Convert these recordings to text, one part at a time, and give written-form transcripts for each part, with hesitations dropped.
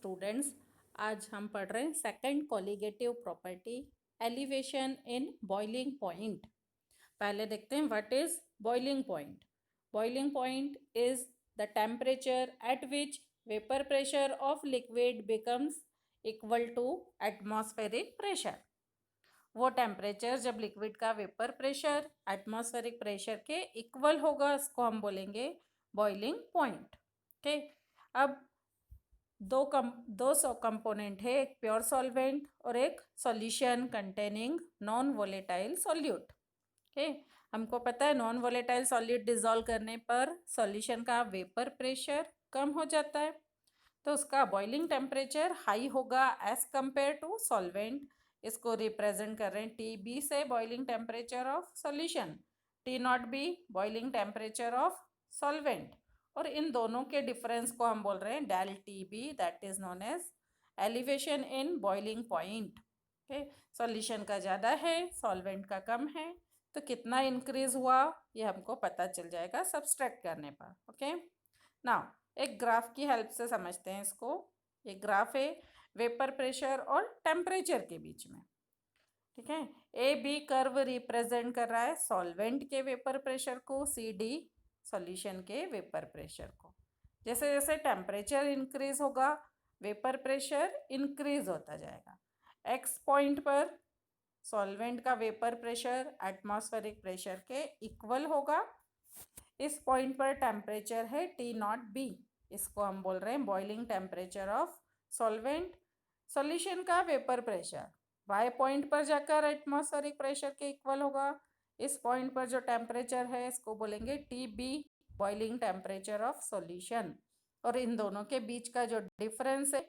Students, आज हम पढ़ रहे हैं second colligative property, elevation in boiling point. पहले देखते हैं what is boiling point. Boiling point is the temperature at which vapour pressure of liquid becomes equal to atmospheric pressure. वो temperature जब लिक्विड का वेपर प्रेशर एटमॉस्फेरिक प्रेशर के equal होगा, इसको हम बोलेंगे बॉइलिंग पॉइंट। ओके, अब दो कंपोनेंट है, एक प्योर सॉल्वेंट और एक solution containing non volatile solute. Okay, हमको पता है नॉन वोलेटाइल सॉल्यूट डिसॉल्व करने पर सॉल्यूशन का वेपर प्रेशर कम हो जाता है, तो उसका बॉइलिंग टेम्परेचर हाई होगा एज कंपेयर टू सॉल्वेंट। इसको रिप्रेजेंट कर रहे हैं टी बी से, boiling temperature of solution, T not be boiling temperature of solvent. और इन दोनों के डिफरेंस को हम बोल रहे हैं del T B, that is known as elevation in boiling point. Okay, solution का ज़्यादा है, सॉल्वेंट का कम है, तो कितना इंक्रीज हुआ ये हमको पता चल जाएगा सब्सट्रैक्ट करने पर। ओके, नाउ एक ग्राफ की हेल्प से समझते हैं इसको। एक ग्राफ है वेपर प्रेशर और टेम्परेचर के बीच में, ठीक है। ए बी कर्व रिप्रेजेंट कर रहा है सॉल्वेंट के वेपर प्रेशर को, सी डी सॉल्यूशन के वेपर प्रेशर को। जैसे जैसे टेम्परेचर इंक्रीज होगा वेपर प्रेशर इंक्रीज होता जाएगा। एक्स पॉइंट पर सॉल्वेंट का वेपर प्रेशर एटमॉस्फेरिक प्रेशर के इक्वल होगा। इस पॉइंट पर टेम्परेचर है टी नॉट बी, इसको हम बोल रहे हैं boiling temperature of solvent. Solution का वेपर प्रेशर वाई पॉइंट पर जाकर एटमॉस्फेरिक प्रेशर के इक्वल होगा। इस पॉइंट पर जो टेम्परेचर है इसको बोलेंगे T B, boiling temperature of solution. और इन दोनों के बीच का जो डिफरेंस है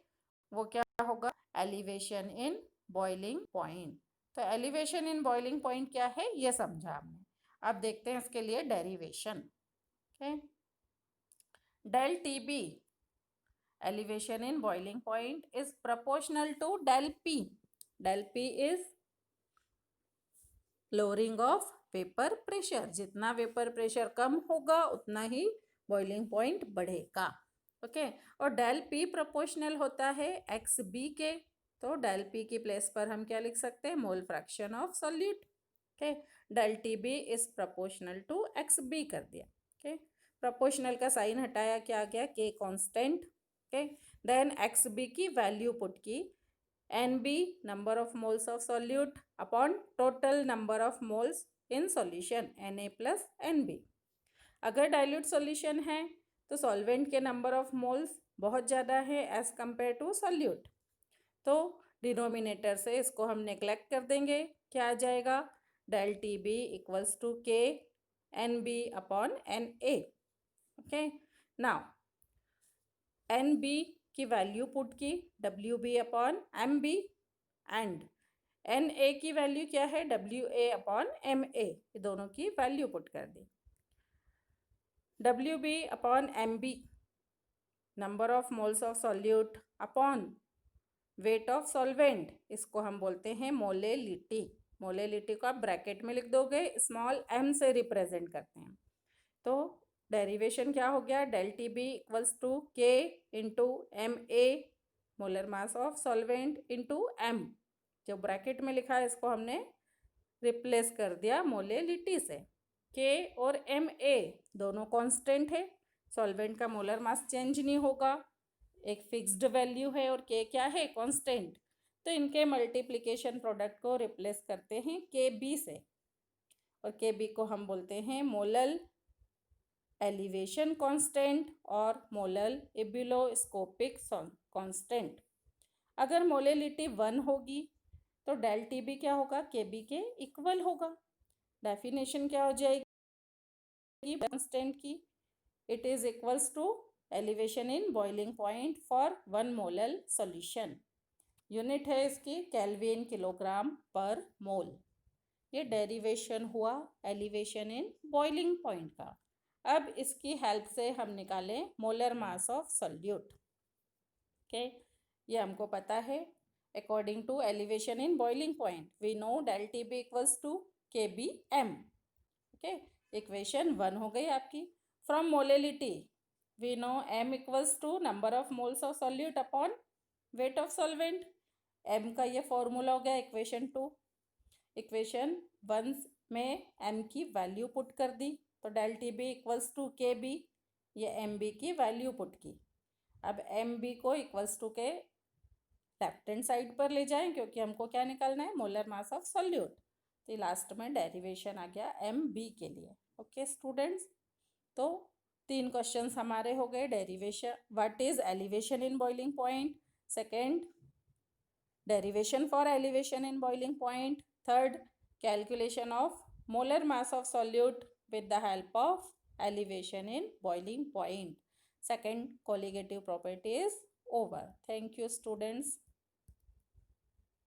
वो क्या होगा, एलिवेशन इन बॉइलिंग पॉइंट। तो एलिवेशन इन बॉइलिंग पॉइंट क्या है ये समझा हमने। अब देखते हैं इसके लिए derivation. Okay, del TB elevation in boiling point is proportional to del P. Del P is lowering of vapor pressure. जितना वेपर प्रेशर कम होगा उतना ही बॉइलिंग पॉइंट बढ़ेगा। ओके, और डेल पी प्रोपोर्शनल होता है एक्स बी के, तो डेल पी की प्लेस पर हम क्या लिख सकते हैं, mole fraction of solute. Okay, del T B is proportional to x B कर दिया। ओके, प्रोपोर्शनल का साइन हटाया, क्या आ गया, K constant. Okay, then x B की वैल्यू पुट की, n B number of moles of solute upon total number of moles in solution, n A plus n B. अगर डाइल्यूट सॉल्यूशन है तो सॉल्वेंट के नंबर ऑफ मोल्स बहुत ज़्यादा है as compare to solute, तो denominator से इसको हम नेग्लेक्ट कर देंगे। क्या आ जाएगा, del T B equals to K N B upon N A. Okay, now N B की वैल्यू पुट की, W B upon M B, and N A की वैल्यू क्या है, W A upon M A, ये दोनों की value put कर दी। W B upon M B number of moles of solute upon weight of solvent, इसको हम बोलते हैं मोलेलिटी। मोलेलिटी को आप ब्रैकेट में लिख दोगे, स्मॉल एम से रिप्रेजेंट करते हैं। तो डेरिवेशन क्या हो गया, del T B equals to K into M A, molar mass of solvent into M, जो ब्रैकेट में लिखा है इसको हमने रिप्लेस कर दिया मोलेलिटी से। के और एम ए दोनों कांस्टेंट है, सॉल्वेंट का मोलर मास चेंज नहीं होगा, एक फिक्स्ड वैल्यू है, और के क्या है, कांस्टेंट। तो इनके मल्टीप्लिकेशन प्रोडक्ट को रिप्लेस करते हैं के बी से, और के बी को हम बोलते हैं मोलल एलिवेशन कांस्टेंट और मोलल एब्यूलोस्कोपिक कांस्टेंट। अगर मोलेलिटी 1 होगी तो डेल टी बी क्या होगा, के बी के इक्वल होगा। डेफिनेशन क्या हो जाएगी कांस्टेंट की, it is equals to elevation in boiling point for 1 molal solution. Unit है इसकी केल्विन किलोग्राम पर मोल। ये डेरिवेशन हुआ एलिवेशन इन बॉइलिंग पॉइंट का। अब इसकी हेल्प से हम निकालें molar mass of solute. Okay, ये हमको पता है, according to elevation in boiling point we know del T B equals to K B m. Okay, equation 1 हो गई आपकी। From molality we know m equals to number of moles of solute upon weight of solvent, m का ये formula हो गया equation 2। Equation 1 में M की value put कर दी, तो del T B equals to K B, ये एम बी की वैल्यू पुट की। अब एम बी को equals to K left hand side पर ले जाएं, क्योंकि हमको क्या निकालना है, मोलर मास ऑफ सॉल्यूट। तो लास्ट में डेरिवेशन आ गया एम बी के लिए। ओके स्टूडेंट्स, तो 3 क्वेश्चंस हमारे हो गए। Derivation, what is elevation in boiling point, second derivation for elevation in boiling point, third calculation of molar mass of solute with the help of elevation in boiling point. Second colligative property is over. Thank you students.